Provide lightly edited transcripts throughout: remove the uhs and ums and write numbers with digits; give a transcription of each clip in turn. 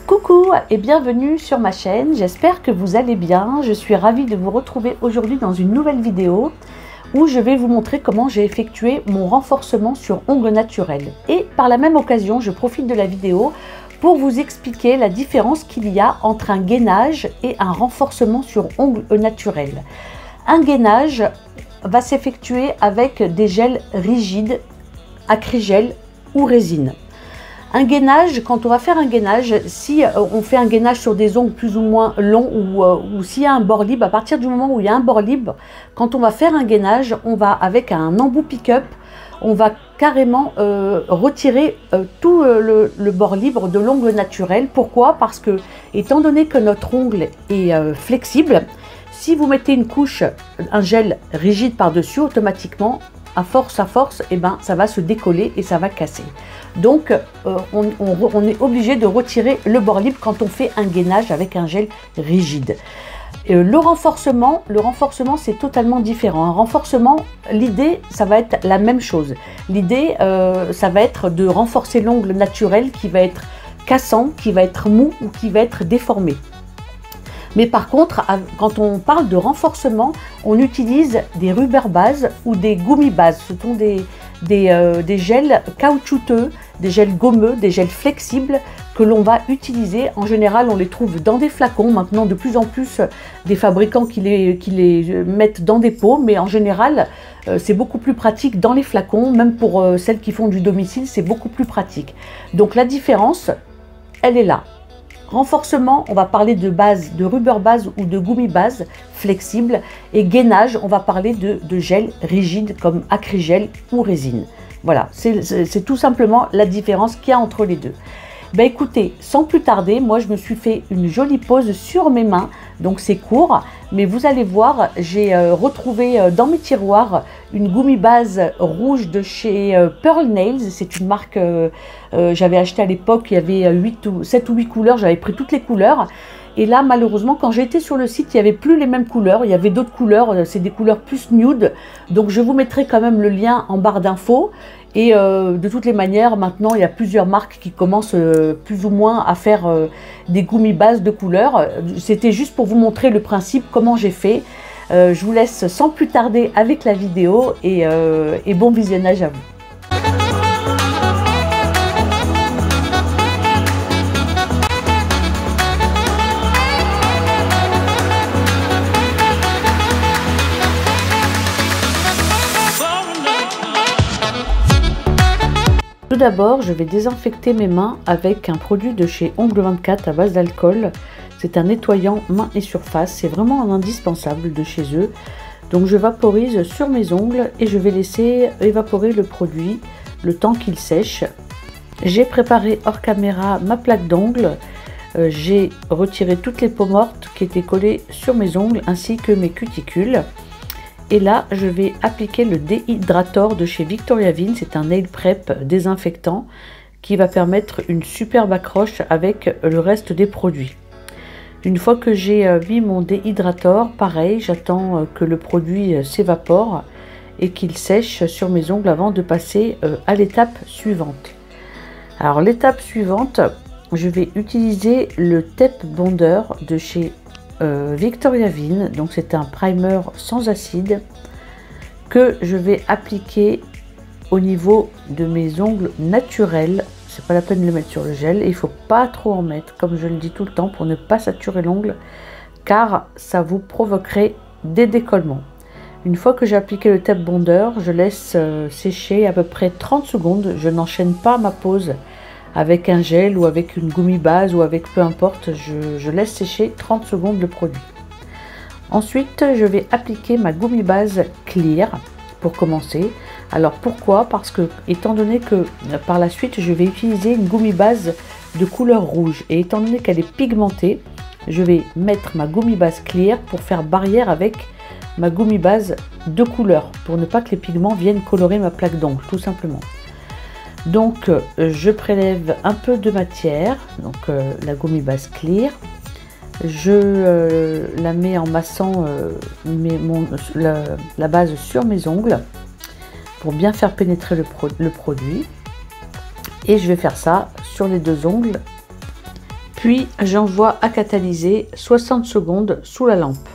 Coucou et bienvenue sur ma chaîne, j'espère que vous allez bien. Je suis ravie de vous retrouver aujourd'hui dans une nouvelle vidéo où je vais vous montrer comment j'ai effectué mon renforcement sur ongles naturels. Et par la même occasion, je profite de la vidéo pour vous expliquer la différence qu'il y a entre un gainage et un renforcement sur ongles naturels. Un gainage va s'effectuer avec des gels rigides, acrygel ou résine. Un gainage, quand on va faire un gainage, si on fait un gainage sur des ongles plus ou moins longs ou s'il y a un bord libre, à partir du moment où il y a un bord libre, quand on va faire un gainage, on va avec un embout pick-up, on va carrément retirer tout le bord libre de l'ongle naturel. Pourquoi? Parce que, étant donné que notre ongle est flexible, si vous mettez une couche, un gel rigide par-dessus, automatiquement, à force, eh ben, ça va se décoller et ça va casser. Donc, on est obligé de retirer le bord libre quand on fait un gainage avec un gel rigide. Le renforcement, c'est totalement différent. Un renforcement, l'idée, ça va être la même chose. L'idée, ça va être de renforcer l'ongle naturel qui va être cassant, qui va être mou ou qui va être déformé. Mais par contre, quand on parle de renforcement, on utilise des rubber bases ou des gummy bases. Ce sont des gels caoutchouteux, des gels gommeux, des gels flexibles que l'on va utiliser. En général, on les trouve dans des flacons. Maintenant, de plus en plus, des fabricants qui les mettent dans des pots. Mais en général, c'est beaucoup plus pratique dans les flacons. Même pour celles qui font du domicile, c'est beaucoup plus pratique. Donc la différence, elle est là. Renforcement, on va parler de base, de rubber base ou de gummy base flexible. Et gainage, on va parler de gel rigide comme acrygel ou résine. Voilà, c'est tout simplement la différence qu'il y a entre les deux. Ben écoutez, sans plus tarder, moi je me suis fait une jolie pose sur mes mains, donc c'est court, mais vous allez voir, j'ai retrouvé dans mes tiroirs une gummy base rouge de chez Pearl Nails. C'est une marque, j'avais acheté à l'époque, il y avait 7 ou 8 couleurs, j'avais pris toutes les couleurs. Et là, malheureusement, quand j'ai été sur le site, il n'y avait plus les mêmes couleurs. Il y avait d'autres couleurs, c'est des couleurs plus nude. Donc, je vous mettrai quand même le lien en barre d'infos. Et de toutes les manières, maintenant, il y a plusieurs marques qui commencent plus ou moins à faire des gummy bases de couleurs. C'était juste pour vous montrer le principe, comment j'ai fait. Je vous laisse sans plus tarder avec la vidéo et bon visionnage à vous. Tout d'abord, je vais désinfecter mes mains avec un produit de chez Ongle 24 à base d'alcool. C'est un nettoyant mains et surface. C'est vraiment un indispensable de chez eux. Donc je vaporise sur mes ongles et je vais laisser évaporer le produit le temps qu'il sèche. J'ai préparé hors caméra ma plaque d'ongles. J'ai retiré toutes les peaux mortes qui étaient collées sur mes ongles ainsi que mes cuticules. Et là, je vais appliquer le déhydrator de chez Victoria Vin. C'est un nail prep désinfectant qui va permettre une superbe accroche avec le reste des produits. Une fois que j'ai mis mon déhydrator, pareil, j'attends que le produit s'évapore et qu'il sèche sur mes ongles avant de passer à l'étape suivante. Alors l'étape suivante, je vais utiliser le tape bonder de chez Victoria Vin. Donc c'est un primer sans acide que je vais appliquer au niveau de mes ongles naturels. C'est pas la peine de le mettre sur le gel et il faut pas trop en mettre, comme je le dis tout le temps, pour ne pas saturer l'ongle, car ça vous provoquerait des décollements. Une fois que j'ai appliqué le tape bonder, je laisse sécher à peu près 30 secondes. Je n'enchaîne pas ma pose avec un gel ou avec une gummy base ou avec peu importe, je laisse sécher 30 secondes le produit. Ensuite, je vais appliquer ma gummy base clear pour commencer. Alors pourquoi? Parce que étant donné que par la suite, je vais utiliser une gummy base de couleur rouge et étant donné qu'elle est pigmentée, je vais mettre ma gummy base clear pour faire barrière avec ma gummy base de couleur pour ne pas que les pigments viennent colorer ma plaque d'ongle, tout simplement. Donc je prélève un peu de matière, donc la gummy base clear, je la mets en massant la base sur mes ongles pour bien faire pénétrer le produit, et je vais faire ça sur les deux ongles Puis j'envoie à catalyser 60 secondes sous la lampe.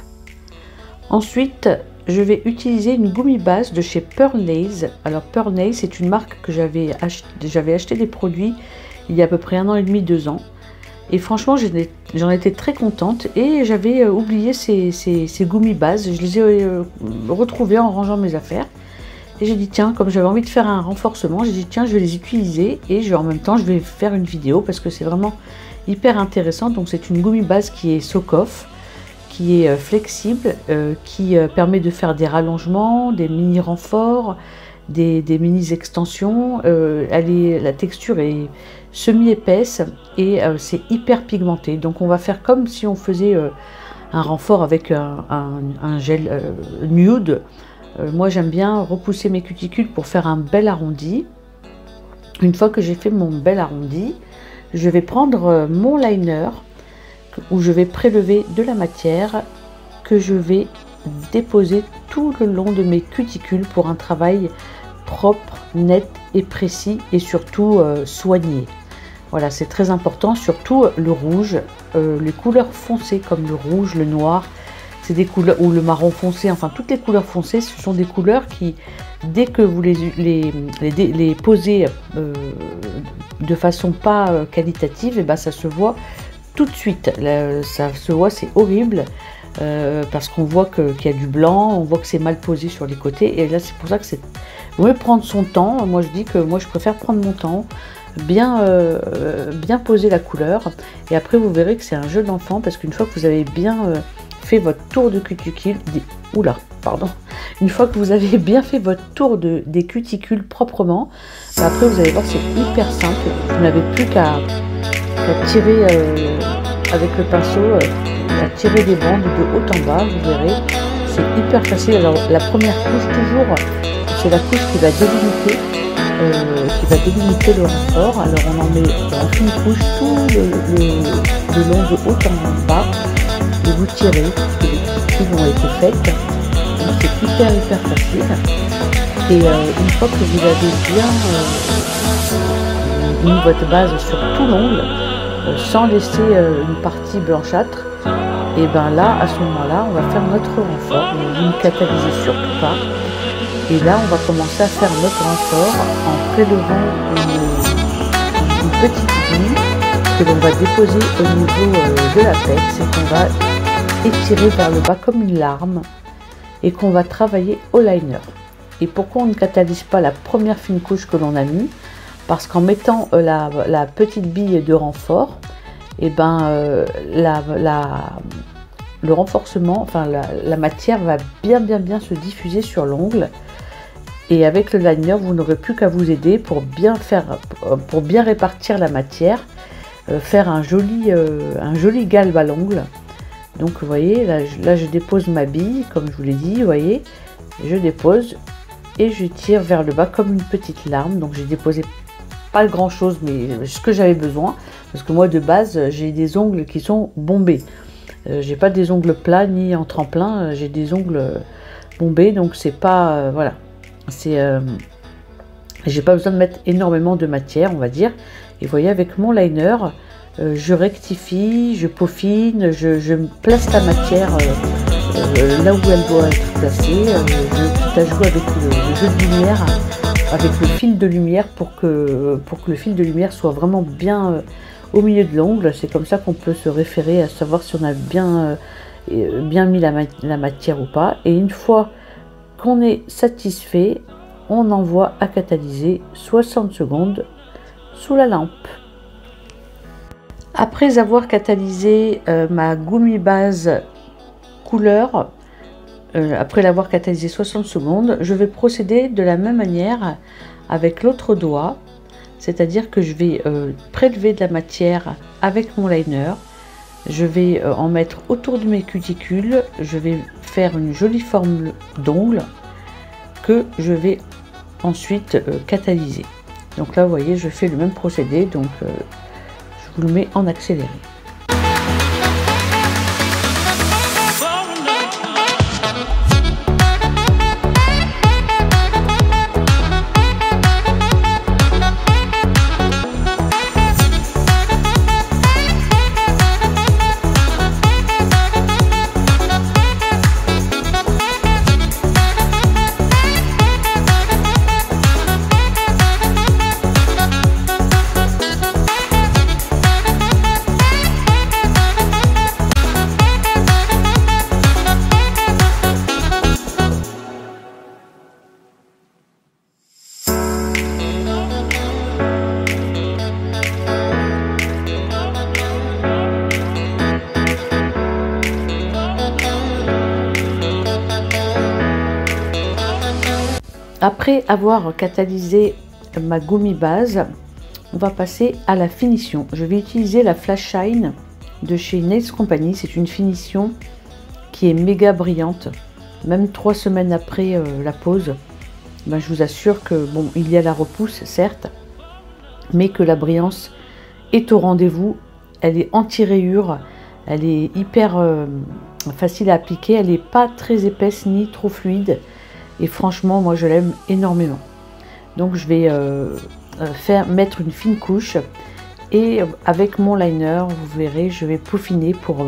Ensuite, je vais utiliser une gummy base de chez Pearl Nails. Alors Pearl Nails, c'est une marque que j'avais acheté des produits il y a à peu près 1 an et demi, 2 ans. Et franchement, j'en étais très contente et j'avais oublié ces gummy bases. Je les ai retrouvées en rangeant mes affaires. Et j'ai dit tiens, comme j'avais envie de faire un renforcement, j'ai dit tiens, je vais les utiliser et en même temps, je vais faire une vidéo parce que c'est vraiment hyper intéressant. Donc c'est une gummy base qui est Sokoff, qui est flexible, qui permet de faire des rallongements, des mini renforts, des mini extensions. La texture est semi-épaisse et c'est hyper pigmenté. Donc on va faire comme si on faisait un renfort avec un gel nude. Moi j'aime bien repousser mes cuticules pour faire un bel arrondi. Une fois que j'ai fait mon bel arrondi, je vais prendre mon liner où je vais prélever de la matière que je vais déposer tout le long de mes cuticules pour un travail propre, net et précis et surtout soigné. Voilà, c'est très important, surtout le rouge, les couleurs foncées comme le rouge, le noir, c'est des couleurs, ou le marron foncé, enfin toutes les couleurs foncées, ce sont des couleurs qui, dès que vous les posez de façon pas qualitative, et ben ça se voit tout de suite. Ça se voit, c'est horrible, parce qu'on voit qu'il y a du blanc, on voit que c'est mal posé sur les côtés, et là c'est pour ça que c'est mieux prendre son temps. Moi je dis que moi je préfère prendre mon temps, bien poser la couleur, et après vous verrez que c'est un jeu d'enfant, parce qu'une fois que vous avez bien fait votre tour de cuticule, une fois que vous avez bien fait votre tour des cuticules proprement, bah après vous allez voir c'est hyper simple, vous n'avez plus qu'à tirer avec le pinceau, à tirer des bandes de haut en bas, vous verrez, c'est hyper facile. Alors la première couche toujours, c'est la couche qui va délimiter le renfort. Alors on en met une couche tout le long de haut en bas et vous tirez, parce que les cuticules ont été faites, donc c'est hyper facile. Et une fois que vous avez bien mis votre base sur tout l'ongle, sans laisser une partie blanchâtre, et ben là, à ce moment-là, on va faire notre renfort. Vous ne catalysez surtout pas. Et là, on va commencer à faire notre renfort en prélevant une petite bille que l'on va déposer au niveau de l'apex et qu'on va étirer vers le bas comme une larme et qu'on va travailler au liner. Et pourquoi on ne catalyse pas la première fine couche que l'on a mis? Parce qu'en mettant la petite bille de renfort, et ben le renforcement, enfin la matière va bien se diffuser sur l'ongle. Et avec le liner, vous n'aurez plus qu'à vous aider pour bien répartir la matière, faire un joli galbe à l'ongle. Donc vous voyez, là je dépose ma bille, comme je vous l'ai dit, vous voyez, je dépose et je tire vers le bas comme une petite larme. Donc j'ai déposé pas grand chose, mais ce que j'avais besoin, parce que moi de base j'ai des ongles qui sont bombés. J'ai pas des ongles plats ni en tremplin, j'ai des ongles bombés, donc c'est pas voilà, c'est j'ai pas besoin de mettre énormément de matière, on va dire. Et vous voyez, avec mon liner, je rectifie, je peaufine, je place la matière là où elle doit être placée. Je joue avec le jeu de lumière, avec le fil de lumière pour que le fil de lumière soit vraiment bien au milieu de l'ongle. C'est comme ça qu'on peut se référer à savoir si on a bien mis la matière ou pas. Et une fois qu'on est satisfait, on envoie à catalyser 60 secondes sous la lampe. Après avoir catalysé ma gummy base couleur, après l'avoir catalysé 60 secondes, je vais procéder de la même manière avec l'autre doigt, c'est-à-dire que je vais prélever de la matière avec mon liner, je vais en mettre autour de mes cuticules, je vais faire une jolie forme d'ongle que je vais ensuite catalyser. Donc là vous voyez, je fais le même procédé, donc je vous le mets en accéléré. Après avoir catalysé ma gommi base, on va passer à la finition. Je vais utiliser la Flash Shine de chez Nails Company. C'est une finition qui est méga brillante. Même 3 semaines après la pose, ben, je vous assure que bon, il y a la repousse certes, mais que la brillance est au rendez-vous. Elle est anti-rayures, elle est hyper facile à appliquer, elle n'est pas très épaisse ni trop fluide. Et franchement, moi je l'aime énormément. Donc je vais mettre une fine couche et avec mon liner, vous verrez, je vais peaufiner pour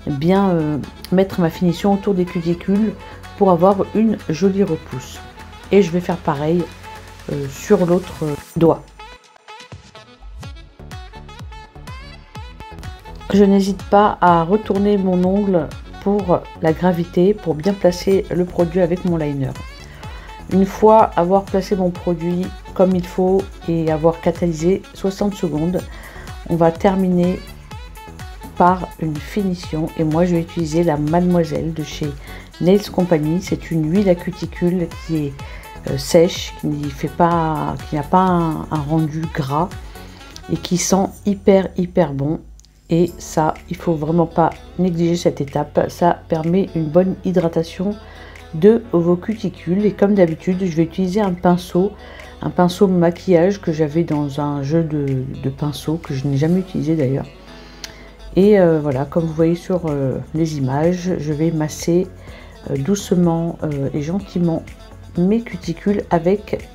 bien mettre ma finition autour des cuticules pour avoir une jolie repousse. Et je vais faire pareil sur l'autre doigt. Je n'hésite pas à retourner mon ongle pour la gravité, pour bien placer le produit avec mon liner. Une fois avoir placé mon produit comme il faut et avoir catalysé 60 secondes, on va terminer par une finition. Et moi je vais utiliser la Mademoiselle de chez Nails Company. C'est une huile à cuticule qui est sèche, qui n'a pas un rendu gras et qui sent hyper bon. Et ça, il faut vraiment pas négliger cette étape. Ça permet une bonne hydratation de vos cuticules. Et comme d'habitude, je vais utiliser un pinceau maquillage que j'avais dans un jeu de pinceaux que je n'ai jamais utilisé d'ailleurs. Et voilà, comme vous voyez sur les images, je vais masser doucement et gentiment mes cuticules avec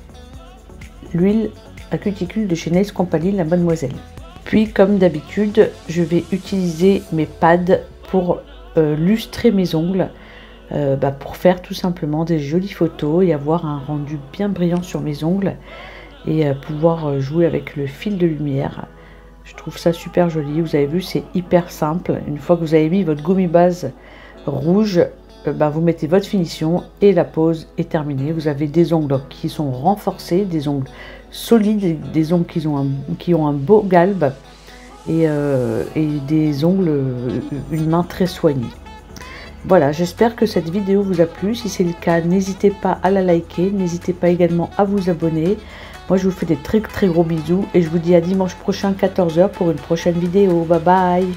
l'huile à cuticule de chez Nails Company, la Mademoiselle. Puis comme d'habitude, je vais utiliser mes pads pour lustrer mes ongles, pour faire tout simplement des jolies photos et avoir un rendu bien brillant sur mes ongles et pouvoir jouer avec le fil de lumière. Je trouve ça super joli. Vous avez vu, c'est hyper simple. Une fois que vous avez mis votre gommi base rouge, vous mettez votre finition et la pose est terminée. Vous avez des ongles qui sont renforcés, des ongles solides, des ongles qui ont un beau galbe et des ongles, une main très soignée. Voilà, j'espère que cette vidéo vous a plu. Si c'est le cas, n'hésitez pas à la liker, n'hésitez pas également à vous abonner. Moi, je vous fais des très gros bisous et je vous dis à dimanche prochain 14 h pour une prochaine vidéo. Bye bye.